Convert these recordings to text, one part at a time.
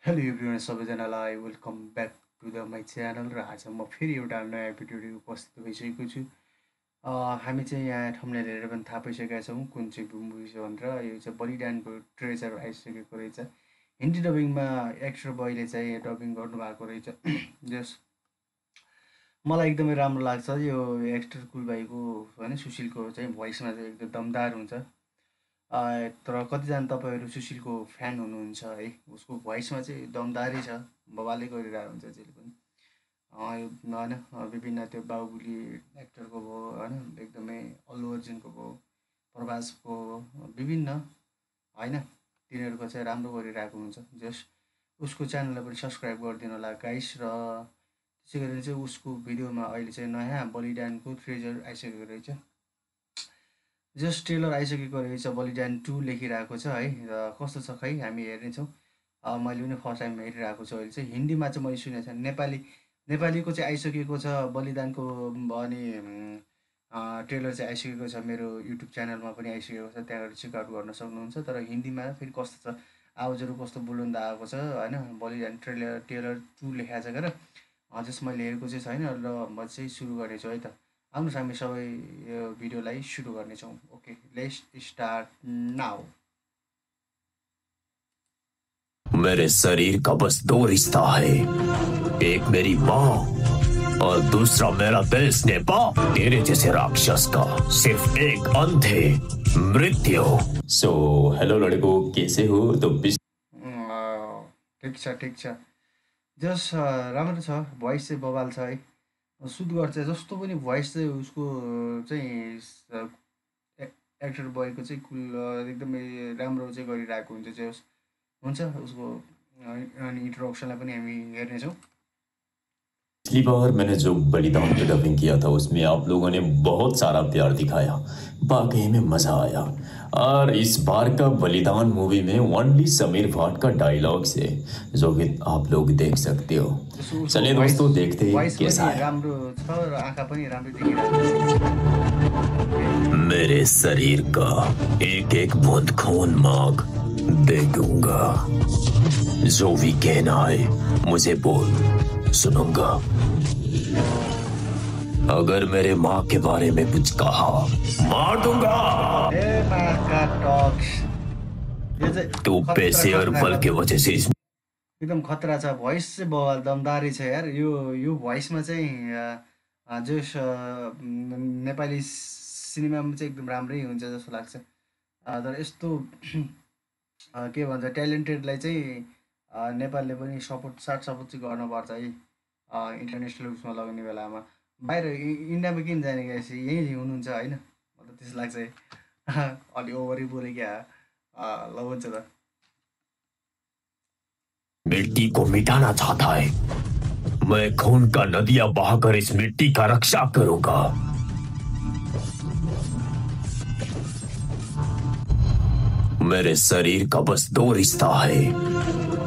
Hello everyone सबैजनालाई welcome back to the my channel र आज म फेरि एउटा नयाँ भिडियो उपस्थित भइसकेको छु। हामी चाहिँ यहाँ थम्बनेल हेरेर पनि थाहा पाइसकेका छौँ कुन चाहिँ मुभी छ भनेर। यो चाहिँ बलिदानको ट्रेजर आइसकेको रहेछ। हिन्दी डबिङमा एक्टर बोयले चाहिँ डबिङ गर्नुभएको रहेछ। जस मलाई एकदमै राम्रो लाग्छ यो एक्टर कुल भाइको होइन, सुशीलको चाहिँ भोइसमा चाहिँ एकदम दमदार हुन्छ। तर कतिजना तपाईँहरू सुशीलको फ्यान हुनुहुन्छ है, उसको भोइसमा चाहिँ दमदारी छ, बवालै गरिरहेको हुन्छ जहिले पनि। यो होइन विभिन्न त्यो बाहुबली एक्टरको भयो होइन, एकदमै अल्लु अर्जुनको भयो, प्रभासको विभिन्न होइन, तिनीहरूको चाहिँ राम्रो गरिरहेको हुन्छ। जस उसको च्यानललाई पनि सब्सक्राइब गरिदिनु होला गाइस। र त्यसै गरी चाहिँ उसको भिडियोमा अहिले चाहिँ नयाँ बलिदानको ट्रेजर आइसकेको रहेछ। जस्ट ट्रेलर आइसकेको रहेछ, बलिदान 2 लेखिरहेको छ है। र कस्तो छ खै हामी हेर्नेछौँ। मैले पनि फर्स्ट टाइम हेरिरहेको छु। अहिले चाहिँ हिन्दीमा चाहिँ मैले सुनेको छ, नेपालीको चाहिँ आइसकेको छ बलिदानको अनि ट्रेलर चाहिँ आइसकेको छ। मेरो युट्युब च्यानलमा पनि आइसकेको छ, त्यहाँबाट चेकआउट गर्न सक्नुहुन्छ। तर हिन्दीमा फेरि कस्तो छ, आवाजहरू कस्तो बुलन्द आएको छ होइन। बलिदान ट्रेलर 2 लेखाएको छ गरेर जस मैले हेरेको चाहिँ छैन। र म चाहिँ सुरु गर्नेछु है त। आउनुहोस् हामी सबै यो भिडियोलाई सुरु गर्नेछौँ। Okay, let's start now. मेरे शरीर का बस दो रिश्ता है, एक मेरी माँ और दूसरा मेरा दिल स्नेपा। तेरे जैसे राक्षस का सिर्फ एक अंत है, मृत्यु। हेलो लड़को, कैसे हो? तो ठिक छ जस राम्रो छ, भोइस चाहिँ बवाल छ है। सुट गर्छ जस्तो पनि भोइस चाहिँ उसको चाहिँ एक्टर बोयको चाहिँ कुल एकदमै राम्रो चाहिँ गरिरहेको हुन्छ। चाहिँ हुन्छ उसको अनि इन्ट्रोडक्सनलाई पनि हामी हेर्नेछौँ। पिछली बार मैंने जो बलिदान पे डबिंग किया था उसमें आप लोगों ने बहुत सारा प्यार दिखाया, वाकई में मजा आया। और इस बार का बलिदान मूवी में ओनली समीर भाट का डायलॉग से जो कि आप लोग देख सकते हो। चलिए दोस्तों, देखते हैं कैसा है। राम्रो छ र आँखा पनि राम्रो देखिरहेको छ। मेरे शरीर का एक एक बूंद खून मांग दे दूंगा, जो भी कहना है मुझे बोल, सुनूंगा। अगर मेरे माँ के बारे में कुछ कहा मार दूंगा। तू पैसे और बल के वजह से एकदम खतरा छ। भोइस चाहिँ बवाल दमदारी छ यार। यो भोइसमा चाहिँ जस नेपाली सिनेमामा चाहिँ एकदम राम्रै हुन्छ जस्तो लाग्छ। तर यस्तो के भन्छ, ट्यालेन्टेडलाई चाहिँ नेपालले पनि सपोर्ट चाहिँ गर्नुपर्छ है। इन्टरनेसनल उसमा लगाउने बेलामा बाहिर इन्डियामा किन जाने गएपछि यहीँ हुनुहुन्छ होइन, मतलब त्यस्तो लाग्छ है। अलि ओभरै बोले क्या ल हुन्छ त। मिट्टी को मिटाना चाहता है, मैं खून का नदियां बहाकर इस मिट्टी का रक्षा करूंगा। मेरे शरीर का बस दो रिश्ता है,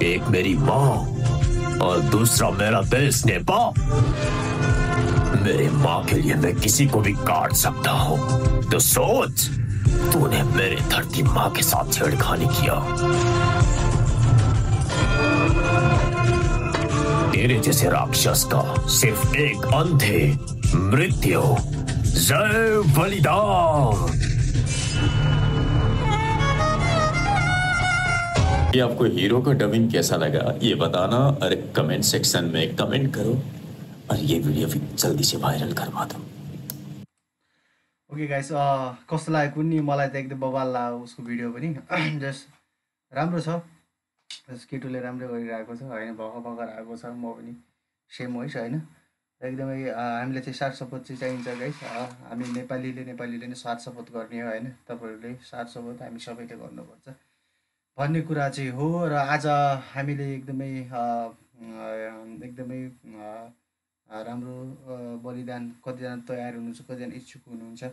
एक मेरी माँ और दूसरा मेरा दिल स्नेपा। मेरे माँ के लिए मैं किसी को भी काट सकता हूँ, तो सोच, तूने मेरे धरती माँ के साथ छेड़खानी किया। तेरे जैसे राक्षस का सिर्फ एक अंत है, मृत्यु। जय बलिदान। ये आपको हीरो का डबिंग कैसा लगा ये बताना और कमेंट सेक्शन में कमेंट करो, और ये भिडियो भी जल्दी से भाइरल करवा दो। ओके गाइस, कस्तो लाग्यो नि, मलाई त एकदम बवाल लाग्यो उसको भिडियो पनि। जस्ट राम्रो छ, केटुले राम्रै गरिरहेको छ होइन, भर्खर आएको छ। म पनि सेम होइस होइन। एकदमै हामीलाई चाहिँ साथ सपोर्ट चाहिँ चाहिन्छ गाइस। हामी नेपालीले नै साथ सपोर्ट गर्ने हो होइन। तपाईँहरूले साथ सपोर्ट हामी सबैले गर्नुपर्छ भन्ने कुरा चाहिँ हो। र आज हामीले एकदमै राम्रो बलिदान, कतिजना तयार हुनुहुन्छ, कतिजना इच्छुक हुनुहुन्छ।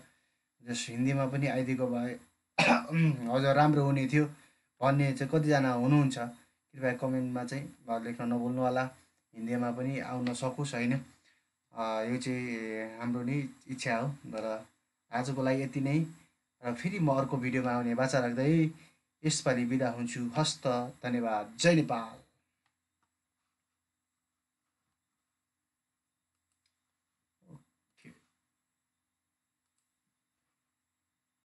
जस हिन्दीमा पनि आइदिएको भए अझ राम्रो हुने थियो भन्ने चाहिँ कतिजना हुनुहुन्छ, कृपया कमेन्टमा चाहिँ लेख्न नभुल्नु होला। हिन्दीमा पनि आउन सकोस् होइन, यो चाहिँ हाम्रो नै इच्छा हो। र आजको लागि यति नै। र फेरि म अर्को भिडियोमा आउने बाचा राख्दै यसपालि बिदा हुन्छु। हस्त, धन्यवाद, जय नेपाल।